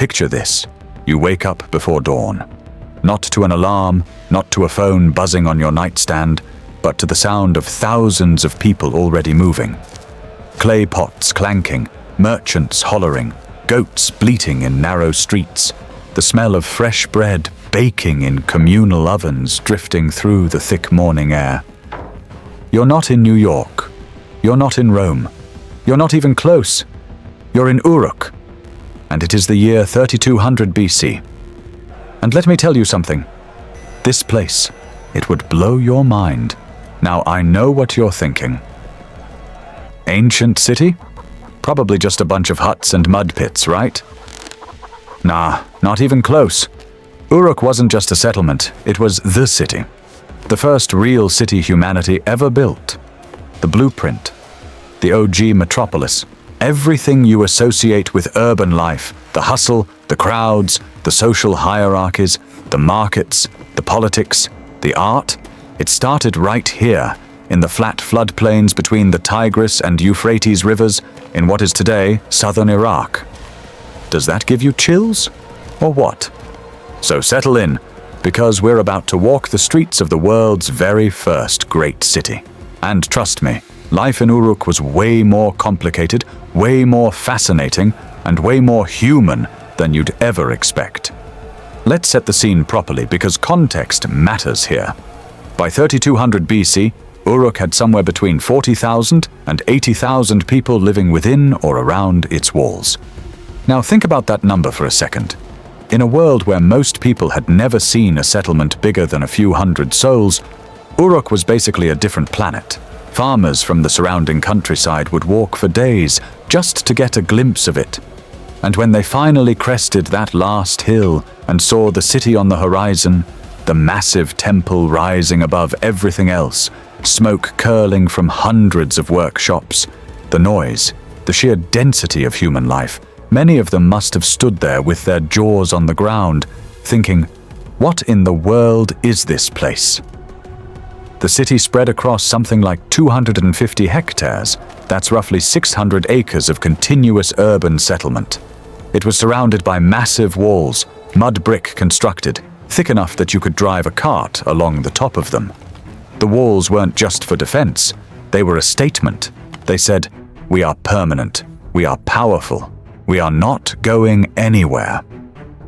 Picture this. You wake up before dawn. Not to an alarm, not to a phone buzzing on your nightstand, but to the sound of thousands of people already moving. Clay pots clanking, merchants hollering, goats bleating in narrow streets, the smell of fresh bread baking in communal ovens drifting through the thick morning air. You're not in New York. You're not in Rome. You're not even close. You're in Uruk. And it is the year 3200 BC. And let me tell you something. This place, it would blow your mind. Now I know what you're thinking. Ancient city? Probably just a bunch of huts and mud pits, right? Nah, not even close. Uruk wasn't just a settlement, it was the city. The first real city humanity ever built. The blueprint. The OG metropolis. Everything you associate with urban life, the hustle, the crowds, the social hierarchies, the markets, the politics, the art, it started right here, in the flat floodplains between the Tigris and Euphrates rivers, in what is today southern Iraq. Does that give you chills? Or what? So settle in, because we're about to walk the streets of the world's very first great city. And trust me, life in Uruk was way more complicated, way more fascinating, and way more human than you'd ever expect. Let's set the scene properly because context matters here. By 3200 BC, Uruk had somewhere between 40,000 and 80,000 people living within or around its walls. Now think about that number for a second. In a world where most people had never seen a settlement bigger than a few hundred souls, Uruk was basically a different planet. Farmers from the surrounding countryside would walk for days just to get a glimpse of it. And when they finally crested that last hill and saw the city on the horizon, the massive temple rising above everything else, smoke curling from hundreds of workshops, the noise, the sheer density of human life, many of them must have stood there with their jaws on the ground, thinking, what in the world is this place? The city spread across something like 250 hectares. That's roughly 600 acres of continuous urban settlement. It was surrounded by massive walls, mud brick constructed, thick enough that you could drive a cart along the top of them. The walls weren't just for defense, they were a statement. They said, we are permanent, we are powerful, we are not going anywhere.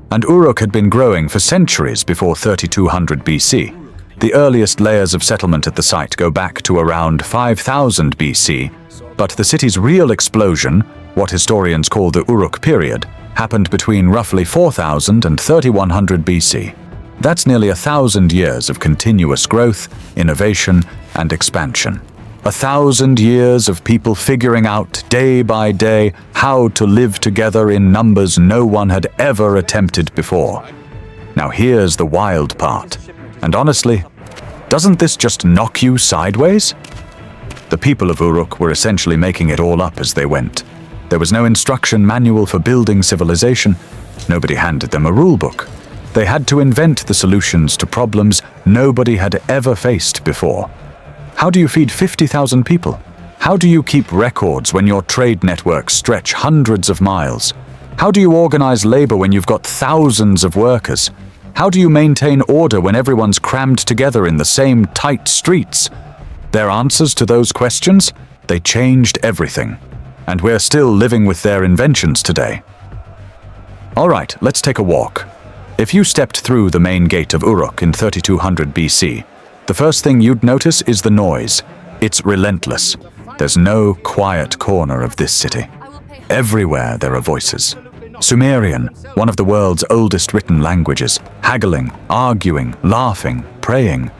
And Uruk had been growing for centuries before 3200 BC. The earliest layers of settlement at the site go back to around 5000 BC, but the city's real explosion, what historians call the Uruk period, happened between roughly 4000 and 3100 BC. That's nearly 1,000 years of continuous growth, innovation, and expansion. 1,000 years of people figuring out day by day how to live together in numbers no one had ever attempted before. Now here's the wild part. And honestly, doesn't this just knock you sideways? The people of Uruk were essentially making it all up as they went. There was no instruction manual for building civilization. Nobody handed them a rulebook. They had to invent the solutions to problems nobody had ever faced before. How do you feed 50,000 people? How do you keep records when your trade networks stretch hundreds of miles? How do you organize labor when you've got thousands of workers? How do you maintain order when everyone's crammed together in the same tight streets? Their answers to those questions, they changed everything. And we're still living with their inventions today. All right, let's take a walk. If you stepped through the main gate of Uruk in 3200 BC, the first thing you'd notice is the noise. It's relentless. There's no quiet corner of this city. Everywhere there are voices. Sumerian, one of the world's oldest written languages, haggling, arguing, laughing, praying.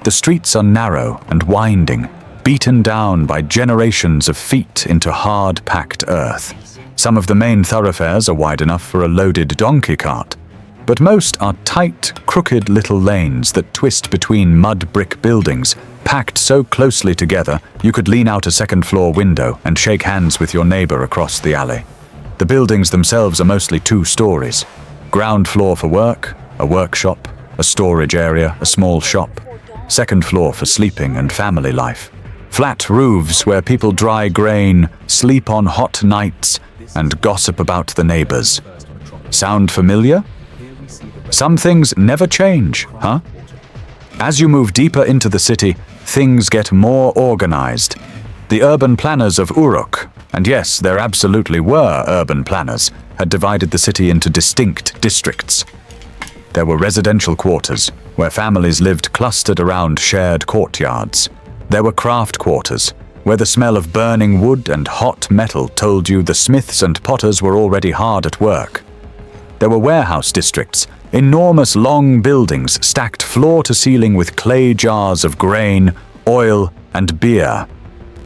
The streets are narrow and winding, beaten down by generations of feet into hard-packed earth. Some of the main thoroughfares are wide enough for a loaded donkey cart, but most are tight, crooked little lanes that twist between mud brick buildings, packed so closely together you could lean out a second-floor window and shake hands with your neighbor across the alley. The buildings themselves are mostly 2 stories. Ground floor for work, a workshop, a storage area, a small shop. Second floor for sleeping and family life. Flat roofs where people dry grain, sleep on hot nights, and gossip about the neighbors. Sound familiar? Some things never change, huh? As you move deeper into the city, things get more organized. The urban planners of Uruk, and yes, there absolutely were urban planners, had divided the city into distinct districts. There were residential quarters, where families lived clustered around shared courtyards. There were craft quarters, where the smell of burning wood and hot metal told you the smiths and potters were already hard at work. There were warehouse districts, enormous long buildings stacked floor to ceiling with clay jars of grain, oil, and beer.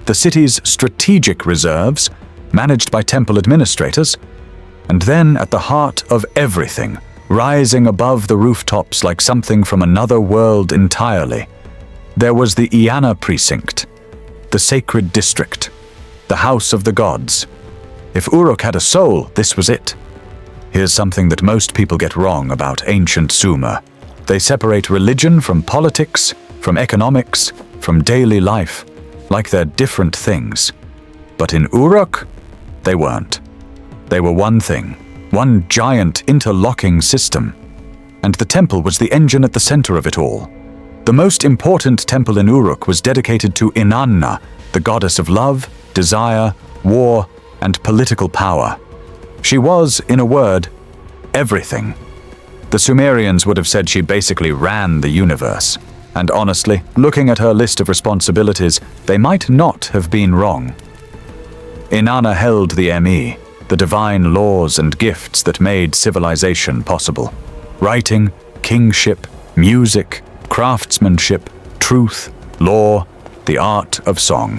The city's strategic reserves, managed by temple administrators, and then at the heart of everything, rising above the rooftops like something from another world entirely, there was the Iana precinct, the sacred district, the house of the gods. If Uruk had a soul, this was it. Here's something that most people get wrong about ancient Sumer. They separate religion from politics, from economics, from daily life, like they're different things. But in Uruk, they weren't. They were one thing, one giant interlocking system. And the temple was the engine at the center of it all. The most important temple in Uruk was dedicated to Inanna, the goddess of love, desire, war, and political power. She was, in a word, everything. The Sumerians would have said she basically ran the universe. And honestly, looking at her list of responsibilities, they might not have been wrong. Inanna held the ME, the divine laws and gifts that made civilization possible. Writing, kingship, music, craftsmanship, truth, law, the art of song.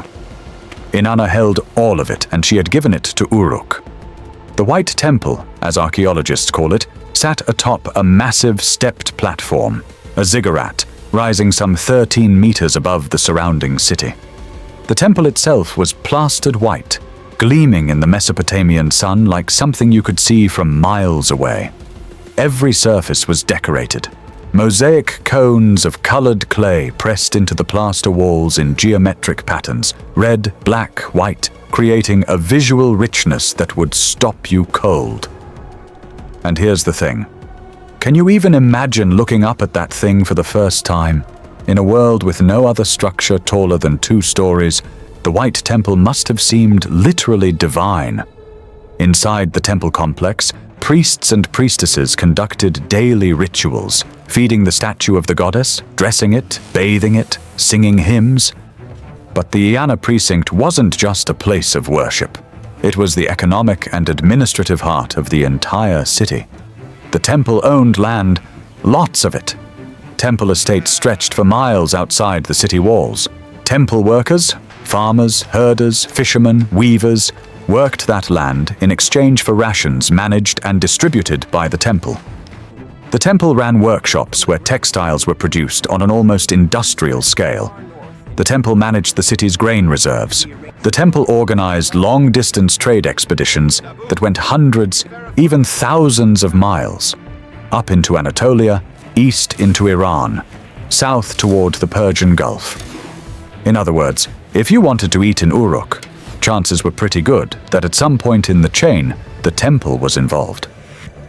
Inanna held all of it, and she had given it to Uruk. The White Temple, as archaeologists call it, sat atop a massive stepped platform, a ziggurat, rising some 13 meters above the surrounding city. The temple itself was plastered white, gleaming in the Mesopotamian sun like something you could see from miles away. Every surface was decorated. Mosaic cones of colored clay pressed into the plaster walls in geometric patterns, red, black, white, creating a visual richness that would stop you cold. And here's the thing. Can you even imagine looking up at that thing for the first time? In a world with no other structure taller than 2 stories, the White Temple must have seemed literally divine. Inside the temple complex, priests and priestesses conducted daily rituals, feeding the statue of the goddess, dressing it, bathing it, singing hymns. But the Iana precinct wasn't just a place of worship. It was the economic and administrative heart of the entire city. The temple owned land, lots of it. Temple estates stretched for miles outside the city walls. Temple workers, farmers, herders, fishermen, weavers, worked that land in exchange for rations managed and distributed by the temple. The temple ran workshops where textiles were produced on an almost industrial scale. The temple managed the city's grain reserves. The temple organized long-distance trade expeditions that went hundreds, even thousands of miles, up into Anatolia, east into Iran, south toward the Persian Gulf. In other words, if you wanted to eat in Uruk, chances were pretty good that at some point in the chain, the temple was involved.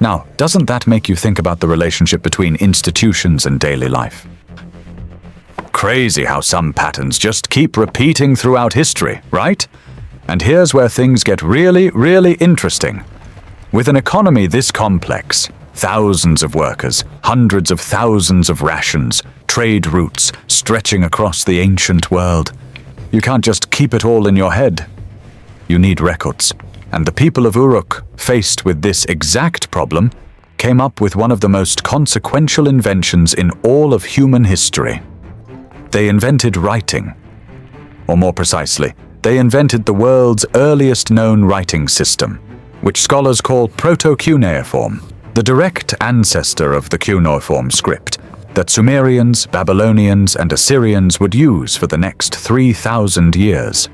Now, doesn't that make you think about the relationship between institutions and daily life? Crazy how some patterns just keep repeating throughout history, right? And here's where things get really, really interesting. With an economy this complex, thousands of workers, hundreds of thousands of rations, trade routes stretching across the ancient world, you can't just keep it all in your head. You need records. And the people of Uruk, faced with this exact problem, came up with one of the most consequential inventions in all of human history. They invented writing. Or more precisely, they invented the world's earliest known writing system, which scholars call Proto-Cuneiform, the direct ancestor of the cuneiform script that Sumerians, Babylonians, and Assyrians would use for the next 3,000 years.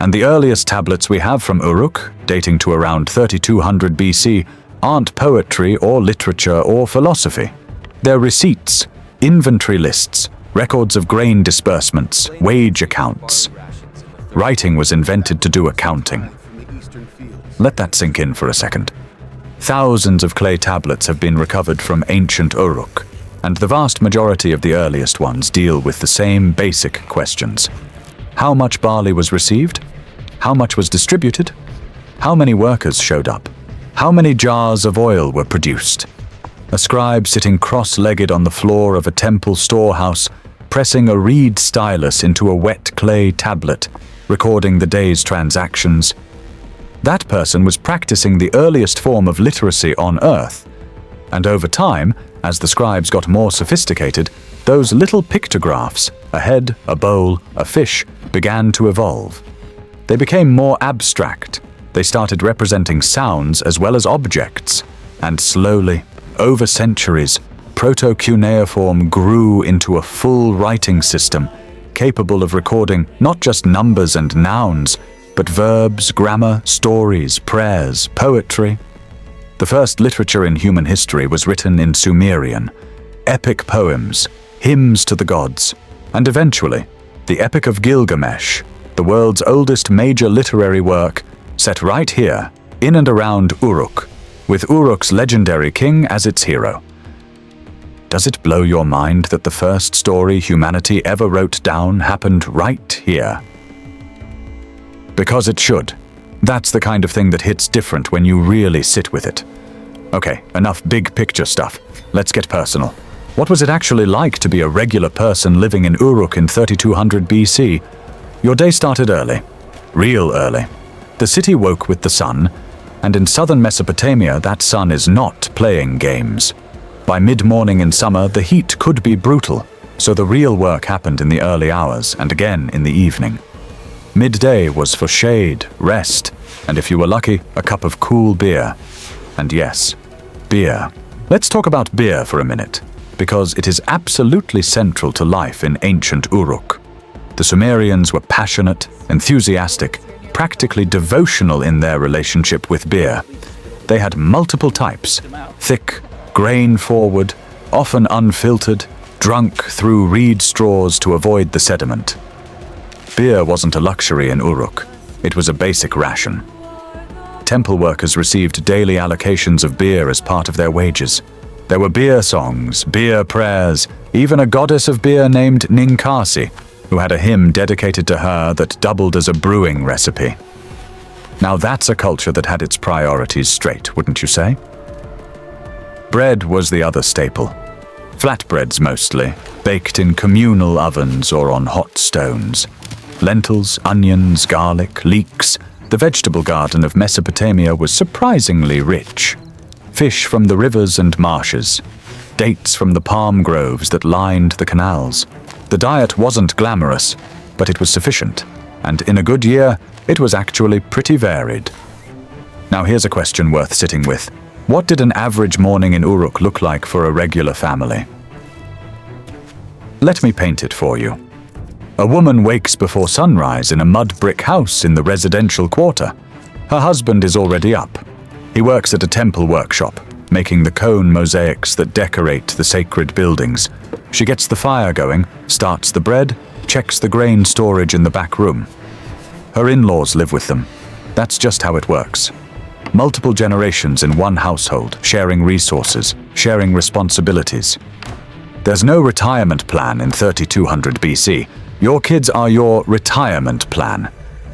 And the earliest tablets we have from Uruk, dating to around 3200 BC, aren't poetry or literature or philosophy. They're receipts, inventory lists, records of grain disbursements, wage accounts. Writing was invented to do accounting. Let that sink in for a second. Thousands of clay tablets have been recovered from ancient Uruk, and the vast majority of the earliest ones deal with the same basic questions. How much barley was received? How much was distributed? How many workers showed up? How many jars of oil were produced? A scribe sitting cross-legged on the floor of a temple storehouse, pressing a reed stylus into a wet clay tablet, recording the day's transactions. That person was practicing the earliest form of literacy on Earth. And over time, as the scribes got more sophisticated, those little pictographs, a head, a bowl, a fish, began to evolve. They became more abstract. They started representing sounds as well as objects. And slowly, over centuries, proto-cuneiform grew into a full writing system, capable of recording not just numbers and nouns, but verbs, grammar, stories, prayers, poetry. The first literature in human history was written in Sumerian, epic poems, hymns to the gods, and eventually, the Epic of Gilgamesh, the world's oldest major literary work, set right here, in and around Uruk, with Uruk's legendary king as its hero. Does it blow your mind that the first story humanity ever wrote down happened right here? Because it should. That's the kind of thing that hits different when you really sit with it. Okay, enough big picture stuff. Let's get personal. What was it actually like to be a regular person living in Uruk in 3200 BC? Your day started early. Real early. The city woke with the sun, and in southern Mesopotamia that sun is not playing games. By mid-morning in summer, the heat could be brutal, so the real work happened in the early hours and again in the evening. Midday was for shade, rest, and if you were lucky, a cup of cool beer. And yes, beer. Let's talk about beer for a minute, because it is absolutely central to life in ancient Uruk. The Sumerians were passionate, enthusiastic, practically devotional in their relationship with beer. They had multiple types, thick, grain-forward, often unfiltered, drunk through reed straws to avoid the sediment. Beer wasn't a luxury in Uruk, it was a basic ration. Temple workers received daily allocations of beer as part of their wages. There were beer songs, beer prayers, even a goddess of beer named Ninkasi, who had a hymn dedicated to her that doubled as a brewing recipe. Now that's a culture that had its priorities straight, wouldn't you say? Bread was the other staple. Flatbreads mostly, baked in communal ovens or on hot stones. Lentils, onions, garlic, leeks. The vegetable garden of Mesopotamia was surprisingly rich. Fish from the rivers and marshes. Dates from the palm groves that lined the canals. The diet wasn't glamorous, but it was sufficient, and in a good year, it was actually pretty varied. Now here's a question worth sitting with. What did an average morning in Uruk look like for a regular family? Let me paint it for you. A woman wakes before sunrise in a mud brick house in the residential quarter. Her husband is already up. He works at a temple workshop, making the cone mosaics that decorate the sacred buildings. She gets the fire going, starts the bread, checks the grain storage in the back room. Her in-laws live with them. That's just how it works. Multiple generations in one household, sharing resources, sharing responsibilities. There's no retirement plan in 3200 BC. Your kids are your retirement plan.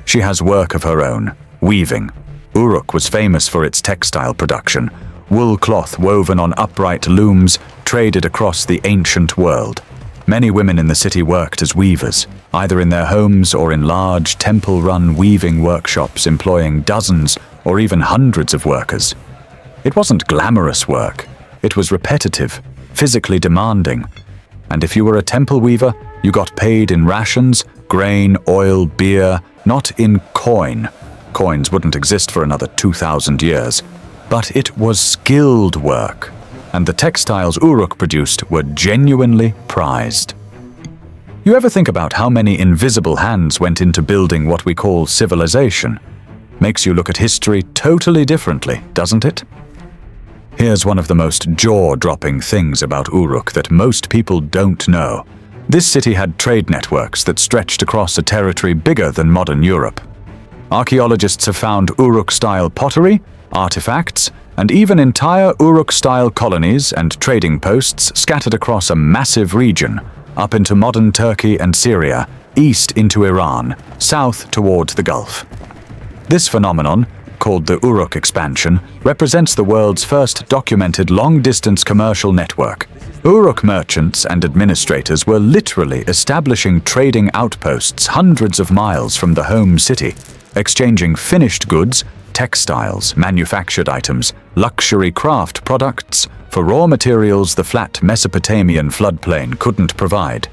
She has work of her own, weaving. Uruk was famous for its textile production. Wool cloth woven on upright looms traded across the ancient world. Many women in the city worked as weavers, either in their homes or in large temple-run weaving workshops employing dozens or even hundreds of workers. It wasn't glamorous work. It was repetitive, physically demanding. And if you were a temple weaver, you got paid in rations, grain, oil, beer, not in coin. Coins wouldn't exist for another 2,000 years. But it was skilled work, and the textiles Uruk produced were genuinely prized. You ever think about how many invisible hands went into building what we call civilization? Makes you look at history totally differently, doesn't it? Here's one of the most jaw-dropping things about Uruk that most people don't know. This city had trade networks that stretched across a territory bigger than modern Europe. Archaeologists have found Uruk-style pottery, artifacts, and even entire Uruk-style colonies and trading posts scattered across a massive region, up into modern Turkey and Syria, east into Iran, south towards the Gulf. This phenomenon, called the Uruk expansion, represents the world's first documented long-distance commercial network. Uruk merchants and administrators were literally establishing trading outposts hundreds of miles from the home city, exchanging finished goods, textiles, manufactured items, luxury craft products for raw materials the flat Mesopotamian floodplain couldn't provide.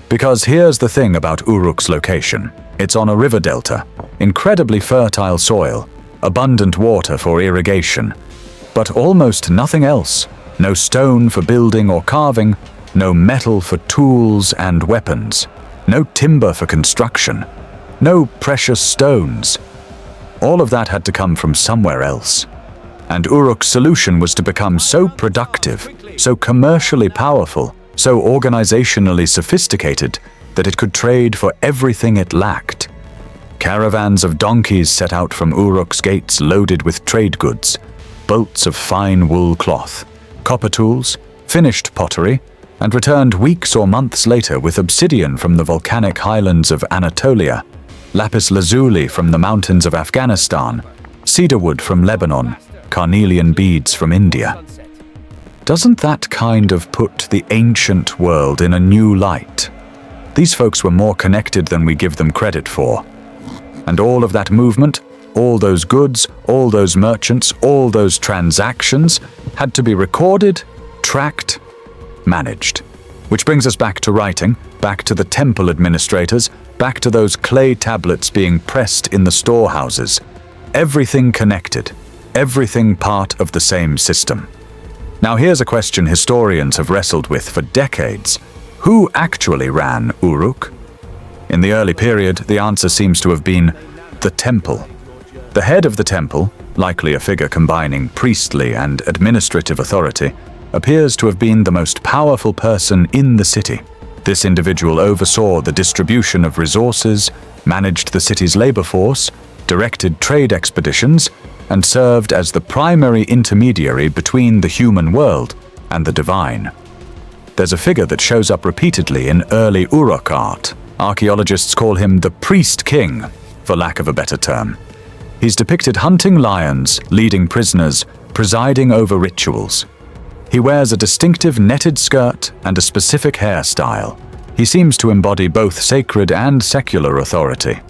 Because here's the thing about Uruk's location. It's on a river delta, incredibly fertile soil, abundant water for irrigation, but almost nothing else. No stone for building or carving, no metal for tools and weapons, no timber for construction, no precious stones. All of that had to come from somewhere else. And Uruk's solution was to become so productive, so commercially powerful, so organizationally sophisticated that it could trade for everything it lacked. Caravans of donkeys set out from Uruk's gates loaded with trade goods, bolts of fine wool cloth, copper tools, finished pottery, and returned weeks or months later with obsidian from the volcanic highlands of Anatolia, lapis lazuli from the mountains of Afghanistan, cedarwood from Lebanon, carnelian beads from India. Doesn't that kind of put the ancient world in a new light? These folks were more connected than we give them credit for. And all of that movement, all those goods, all those merchants, all those transactions had to be recorded, tracked, managed. Which brings us back to writing, back to the temple administrators, back to those clay tablets being pressed in the storehouses. Everything connected, everything part of the same system. Now here's a question historians have wrestled with for decades. Who actually ran Uruk? In the early period, the answer seems to have been the temple. The head of the temple, likely a figure combining priestly and administrative authority, appears to have been the most powerful person in the city. This individual oversaw the distribution of resources, managed the city's labor force, directed trade expeditions, and served as the primary intermediary between the human world and the divine. There's a figure that shows up repeatedly in early Uruk art. Archaeologists call him the priest king, for lack of a better term. He's depicted hunting lions, leading prisoners, presiding over rituals. He wears a distinctive netted skirt and a specific hairstyle. He seems to embody both sacred and secular authority.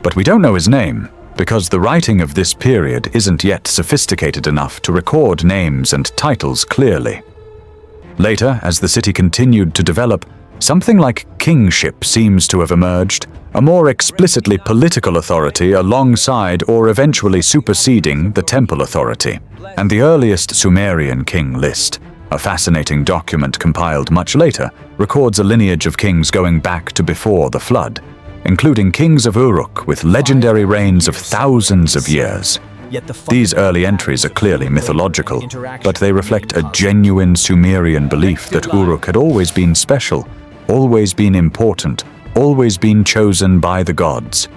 But we don't know his name, because the writing of this period isn't yet sophisticated enough to record names and titles clearly. Later, as the city continued to develop, something like kingship seems to have emerged, a more explicitly political authority alongside or eventually superseding the temple authority. And the earliest Sumerian king list, a fascinating document compiled much later, records a lineage of kings going back to before the flood, including kings of Uruk with legendary reigns of thousands of years. These early entries are clearly mythological, but they reflect a genuine Sumerian belief that Uruk had always been special, always been important, always been chosen by the gods.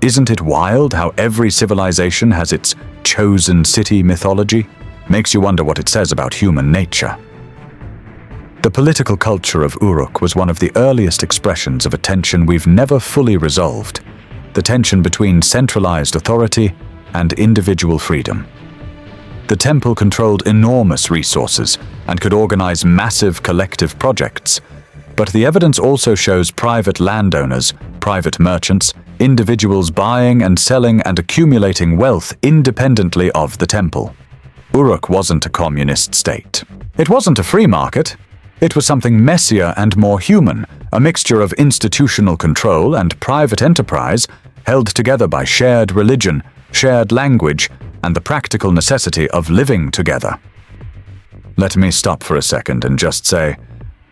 Isn't it wild how every civilization has its chosen city mythology? Makes you wonder what it says about human nature. The political culture of Uruk was one of the earliest expressions of a tension we've never fully resolved, the tension between centralized authority and individual freedom. The temple controlled enormous resources and could organize massive collective projects, but the evidence also shows private landowners, private merchants, individuals buying and selling and accumulating wealth independently of the temple. Uruk wasn't a communist state. It wasn't a free market. It was something messier and more human, a mixture of institutional control and private enterprise held together by shared religion, shared language, and the practical necessity of living together. Let me stop for a second and just say,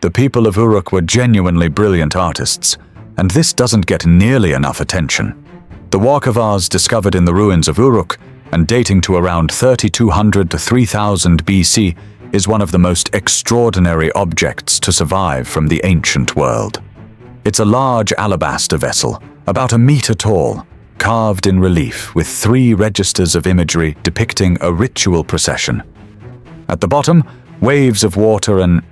the people of Uruk were genuinely brilliant artists, and this doesn't get nearly enough attention. The work of art discovered in the ruins of Uruk and dating to around 3200 to 3000 BC is one of the most extraordinary objects to survive from the ancient world. It's a large alabaster vessel, about a meter tall, carved in relief with 3 registers of imagery depicting a ritual procession. At the bottom, waves of water and